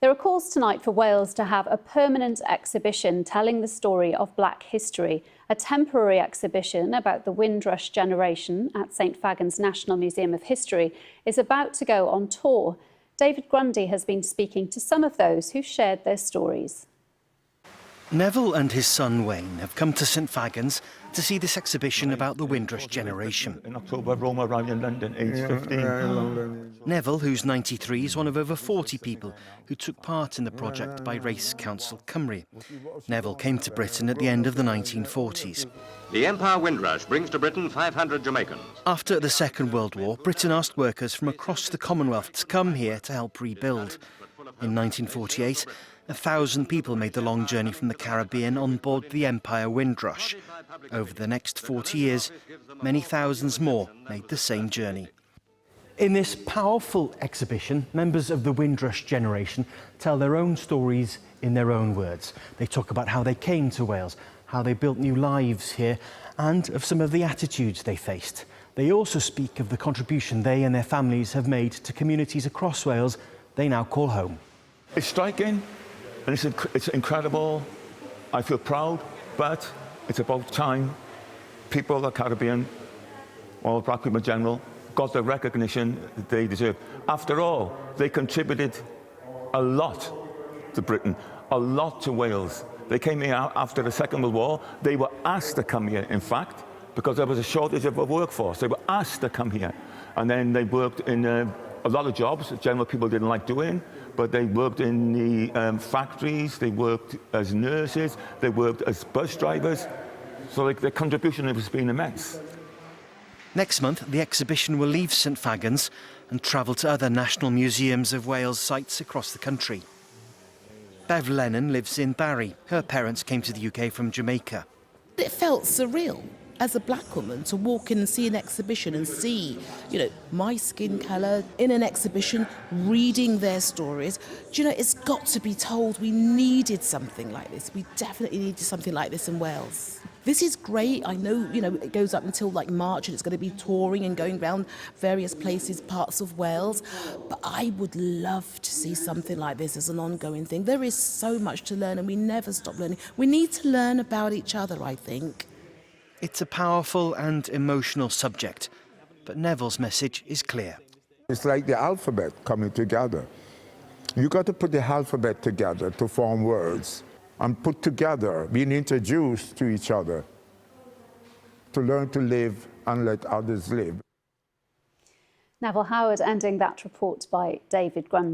There are calls tonight for Wales to have a permanent exhibition telling the story of Black history. A temporary exhibition about the Windrush generation at St Fagans National Museum of History is about to go on tour. David Grundy has been speaking to some of those who shared their stories. Neville and his son Wayne have come to St Fagans to see this exhibition about the Windrush generation. In October, Roma arrived in London, aged 15. Neville, who's 93, is one of over 40 people who took part in the project by Race Council Cymru. Neville came to Britain at the end of the 1940s. The Empire Windrush brings to Britain 500 Jamaicans. After the Second World War, Britain asked workers from across the Commonwealth to come here to help rebuild. In 1948, 1,000 people made the long journey from the Caribbean on board the Empire Windrush. Over the next 40 years, many thousands more made the same journey. In this powerful exhibition, members of the Windrush generation tell their own stories in their own words. They talk about how they came to Wales, how they built new lives here, and of some of the attitudes they faced. They also speak of the contribution they and their families have made to communities across Wales they now call home. It's striking, and it's incredible. I feel proud, but it's about time people of the Caribbean, or Black people in general, got the recognition that they deserve. After all, they contributed a lot to Britain, a lot to Wales. They came here after the Second World War. They were asked to come here, in fact, because there was a shortage of a workforce. They were asked to come here. And then they worked in a lot of jobs that general people didn't like doing, but they worked in the factories, they worked as nurses, they worked as bus drivers. So their contribution has been immense. Next month, the exhibition will leave St Fagans and travel to other National Museums of Wales sites across the country. Bev Lennon lives in Barry. Her parents came to the UK from Jamaica. It felt surreal as a black woman to walk in and see an exhibition and see, my skin colour in an exhibition, reading their stories. It's got to be told. We needed something like this. We definitely needed something like this in Wales. This is great. I know, it goes up until March and it's going to be touring and going around various places, parts of Wales. But I would love to see something like this as an ongoing thing. There is so much to learn and we never stop learning. We need to learn about each other, I think. It's a powerful and emotional subject, but Neville's message is clear. It's like the alphabet coming together. You got to put the alphabet together to form words, and put together, being introduced to each other, to learn to live and let others live. Neville Howard ending that report by David Grundy.